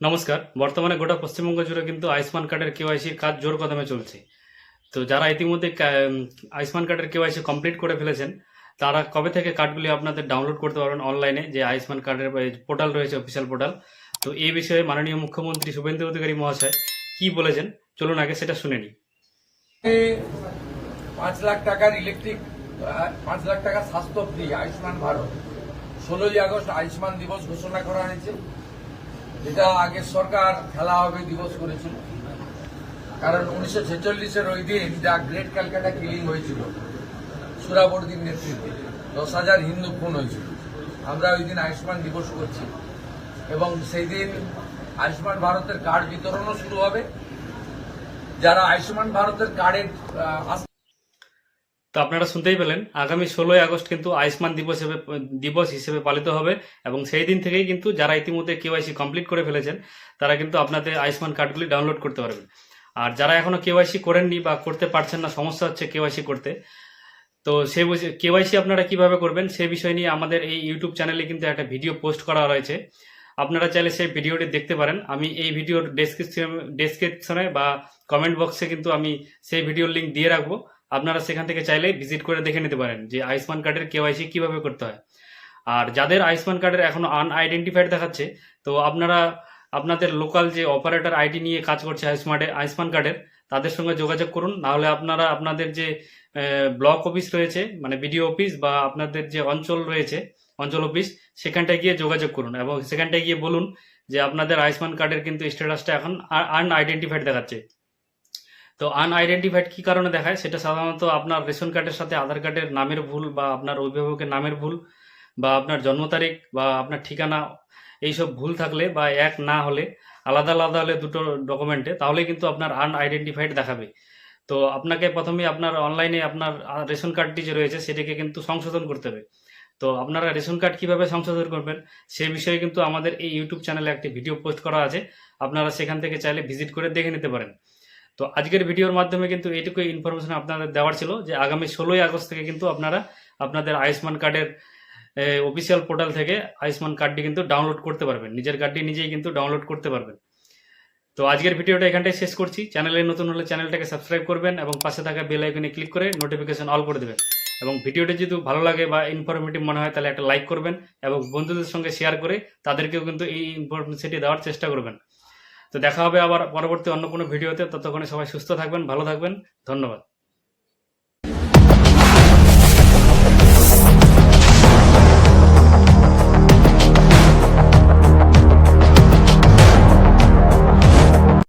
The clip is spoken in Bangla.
নমস্কার। বর্তমানে গোটা পশ্চিমবঙ্গ জুড়ে কিন্তু আয়ুষ্মান কার্ডের কেওয়াইসির কাজ জোর কদমে চলছে। তো যারা ইতিমধ্যে আয়ুষ্মান কার্ডের কেওয়াইসি কমপ্লিট করে ফেলেছেন, তারা কবে থেকে কার্ডগুলি আপনাদের ডাউনলোড করতে পারবেন অনলাইনে, যে আয়ুষ্মান কার্ডের পোর্টাল রয়েছে, অফিসিয়াল পোর্টাল। তো এই বিষয়ে মাননীয় মুখ্যমন্ত্রী শুভেন্দু অধিকারী মহাশয় কি বলেছেন, চলুন আগে সেটা শুনে নিই। 5 লাখ টাকার ইলেকট্রিক, 5 লাখ টাকা স্বাস্থ্য ফ্রি আয়ুষ্মান ভারত 16ই আগস্ট আয়ুষ্মান দিবস ঘোষণা করা হয়েছে। যেটা আগের সরকার খেলা হবে দিবস করেছিল, কারণ 1946-এর ওই দিন যা গ্রেট ক্যালকাটা কিলিং হয়েছিল সুরাবর্দির নেতৃত্বে 10,000 হিন্দু খুন হয়েছিল। আমরা ওই দিন আয়ুষ্মান দিবস করছি এবং সেই দিন আয়ুষ্মান ভারতের কার্ড বিতরণও শুরু হবে। যারা আয়ুষ্মান ভারতের কার্ডের তো আপনারা শুনতেই পেলেন, আগামী 16ই আগস্ট কিন্তু আয়ুষ্মান দিবস হিসেবে পালিত হবে এবং সেই দিন থেকেই কিন্তু যারা ইতিমধ্যে কেওয়াইসি কমপ্লিট করে ফেলেছেন, তারা কিন্তু আপনাদের আয়ুষ্মান কার্ডগুলি ডাউনলোড করতে পারবেন। আর যারা এখনো কেওয়াইসি করেননি বা করতে পারছেন না, সমস্যা হচ্ছে কেওয়াইসি করতে, তো সেই কেওয়াইসি আপনারা কিভাবে করবেন সে বিষয় নিয়ে আমাদের এই ইউটিউব চ্যানেলে কিন্তু একটা ভিডিও পোস্ট করা রয়েছে। আপনারা চাইলে সেই ভিডিওটি দেখতে পারেন। আমি এই ভিডিওর ডেসক্রিপশনে বা কমেন্ট বক্সে কিন্তু আমি সেই ভিডিওর লিঙ্ক দিয়ে রাখবো। আপনারা সেখান থেকে চাইলে ভিজিট করে দেখে নিতে পারেন যে আয়ুষ্মান কার্ডের কেওয়াইসি কিভাবে করতে হয়। আর যাদের আয়ুষ্মান কার্ডের এখনো আনআইডেন্টিফাইড দেখাচ্ছে, তো আপনারা আপনাদের লোকাল যে অপারেটর আইডি নিয়ে কাজ করছে আয়ুষ্মান কার্ডের, তাদের সঙ্গে যোগাযোগ করুন। নাহলে আপনারা আপনাদের যে ব্লক অফিস রয়েছে, মানে বিডিও অফিস, বা আপনাদের যে অঞ্চল রয়েছে, অঞ্চল অফিস, সেখানটায় গিয়ে যোগাযোগ করুন এবং সেখানটায় গিয়ে বলুন যে আপনাদের আয়ুষ্মান কার্ডের কিন্তু স্ট্যাটাসটা এখন আনআইডেন্টিফাইড দেখাচ্ছে। তো আনআইডেন্টিফাইড কি কারণে দেখায়, সেটা সাধারণত আপনার রেশন কার্ডের সাথে আধার কার্ডের নামের ভুল, বা আপনার অভিভাবকের নামের ভুল, বা আপনার জন্ম তারিখ, বা আপনার ঠিকানা, এইসব ভুল থাকলে বা এক না হলে, আলাদা আলাদা হলে দুটো ডকুমেন্টে, তাহলে কিন্তু আপনার আনআইডেন্টিফাইড দেখাবে। তো আপনাকে প্রথমে আপনার অনলাইনে আপনার রেশন কার্ডটি যে রয়েছে সেটাকে কিন্তু সংশোধন করতে হবে। তো আপনারা রেশন কার্ড কিভাবে সংশোধন করবেন সে বিষয়ে কিন্তু আমাদের এই ইউটিউব চ্যানেলে একটি ভিডিও পোস্ট করা আছে। আপনারা সেখান থেকে চাইলে ভিজিট করে দেখে নিতে পারেন। তো আজকের ভিডিওর মাধ্যমে কিন্তু এইটুকু ইনফরমেশন আপনাদের দেওয়ার ছিল যে আগামী 16ই আগস্ট থেকে কিন্তু আপনারা আপনাদের আয়ুষ্মান কার্ডের অফিসিয়াল পোর্টাল থেকে আয়ুষ্মান কার্ডটি কিন্তু ডাউনলোড করতে পারবেন, নিজের কার্ডটি নিজেই কিন্তু ডাউনলোড করতে পারবেন। তো আজকের ভিডিওটা এখানটাই শেষ করছি। চ্যানেলে নতুন হলে চ্যানেলটাকে সাবস্ক্রাইব করবেন এবং পাশে থাকা বেল আইকনে ক্লিক করে নোটিফিকেশন অল করে দেবেন। এবং ভিডিওটি যদি ভালো লাগে বা ইনফরমেটিভ মনে হয় তাহলে একটা লাইক করবেন এবং বন্ধুদের সঙ্গে শেয়ার করে তাদেরকেও কিন্তু এই ইনফরমেশনটি দেওয়ার চেষ্টা করবেন। তো দেখা হবে আবার পরবর্তী অন্য কোনো ভিডিওতে। ততক্ষণে সবাই সুস্থ থাকবেন, ভালো থাকবেন। ধন্যবাদ।